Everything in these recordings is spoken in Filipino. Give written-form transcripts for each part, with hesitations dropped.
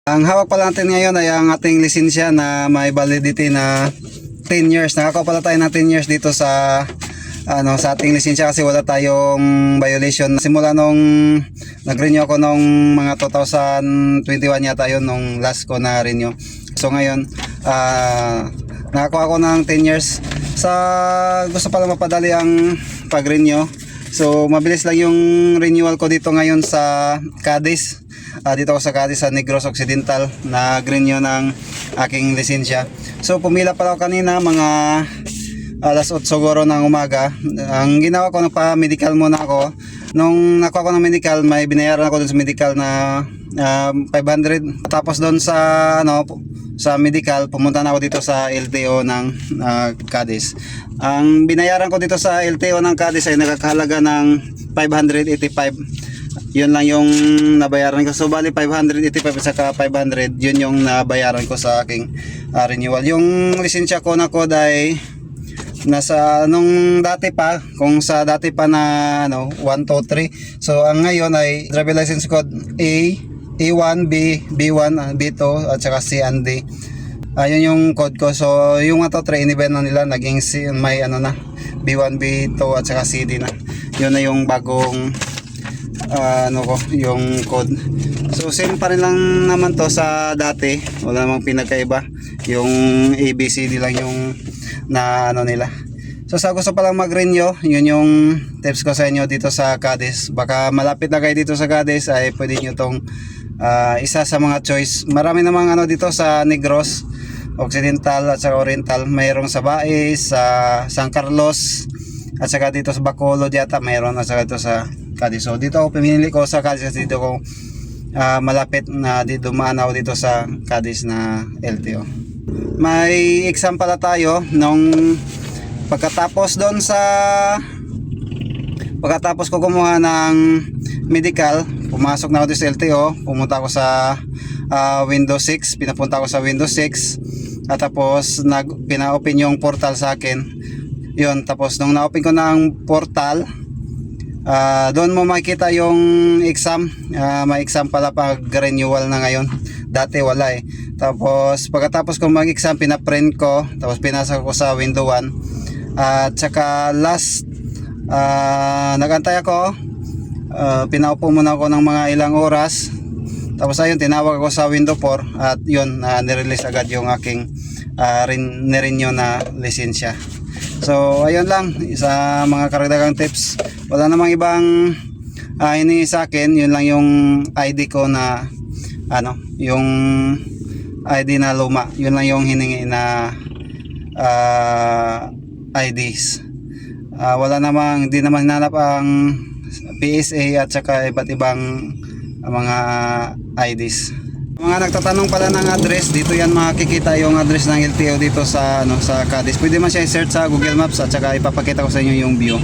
Ang hawak pala natin ngayon ay ang ating lisensya na may validity na 10 years. Nakakuha pala tayo ng 10 years dito sa sa ating lisensya kasi wala tayong violation. Simula nung nag-renew ako nung mga 2021 yata yun, nung last ko na renew. So ngayon, nakakuha ako ng 10 years. Sa gusto pala mapadali ang pag-renew. So mabilis lang yung renewal ko dito ngayon sa Cadiz. Dito ako sa Cadiz sa Negros Occidental, nag-renew ng aking lisensya. So pumila pala ako kanina mga alas 8 siguro ng umaga. Ang ginawa ko, nagpa-medical muna ako. Nung nakuha ko ng medical, may binayaran ako dun sa medical na 500. Tapos doon sa sa medical, pumunta na ako dito sa LTO ng Cadiz. Ang binayaran ko dito sa LTO ng Cadiz ay nakakahalaga ng 585. Yun lang yung nabayaran ko. So bali 585 at saka 500, yun yung nabayaran ko sa aking renewal. Yung lisensya ko na code ay nasa nung dati pa, kung sa dati pa na 1, 2, 3. So ang ngayon ay driver license code A1, B, B1, B2 at saka C and D. Ayun yung code ko. So yung 1, 2, 3 inibend na nila, naging C, may na B1, B2 at saka CD na. Yun na yung bagong yung code. So same pa rin lang naman to sa dati, wala namang pinagkaiba. Yung ABCD lang yung na nila. So sa gusto pa lang mag-renew, yun yung tips ko sa inyo dito sa Cadiz. Baka malapit na kayo dito sa Cadiz, ay pwede nyo tong isa sa mga choice. Marami namang dito sa Negros Occidental at sa Oriental. Mayroong sa Baez, sa San Carlos, at saka dito sa Bacolod yata mayroon, at saka dito sa Cadiz. So dito ako pinili ko sa Cadiz kasi dito ko malapit na dumaan ako dito sa Cadiz na LTO. May exam pala tayo nung pagkatapos ko kumuha ng medical, pumasok na ako dito sa LTO, pumunta ako sa Windows 6, pinapunta ako sa Windows 6 at tapos pina-open yung portal sa akin. Yun, tapos nung na-open ko na ang portal, doon mo makikita yung exam. May exam pala pag renewal na ngayon, dati wala eh. Tapos pagkatapos ko mag-exam, pina-print ko, tapos pinasa ko sa window 1 at saka last nagantay ako, pinaupo muna ako ng mga ilang oras. Tapos ayun, tinawag ako sa window 4 at yun, nirelease agad yung aking nirenew na lisensya. So ayun lang, sa mga karagdagang tips, wala namang ibang hiningi sa akin. Yun lang yung ID ko na yung ID na luma. Yun lang yung hiningi na IDs. Wala namang, hindi naman hinanap ang PSA at saka iba't ibang mga IDs. Mga nagtatanong pala ng address, dito yan makikita yung address ng LTO dito sa sa Cadiz. Pwede man siya i-search sa Google Maps at saka ipapakita ko sa inyo yung view.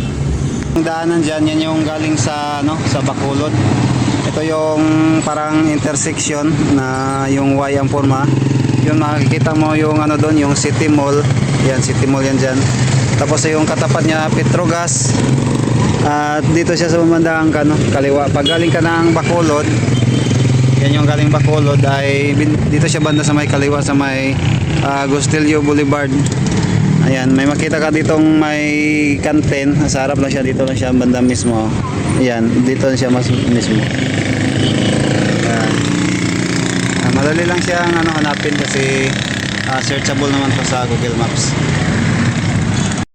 Ang daanan dyan, yan yung galing sa sa Bacolod. Ito yung parang intersection na yung Y ang forma. Yun, makikita mo yung doon, yung City Mall. Yan, City Mall yan dyan. Tapos yung katapat niya, Petrogas. At dito siya sa bumandang kaliwa. Pag galing ka ng Bacolod, yan yung galing Bacolod, ay dito siya banda sa may kaliwa, sa may Agustillo Boulevard. Ayan, may makita ka ditong may kantin. Sa harap lang siya, dito lang siya banda mismo. Ayan, dito lang siya mismo. Ayan. Madali lang siya hanapin kasi searchable naman to sa Google Maps.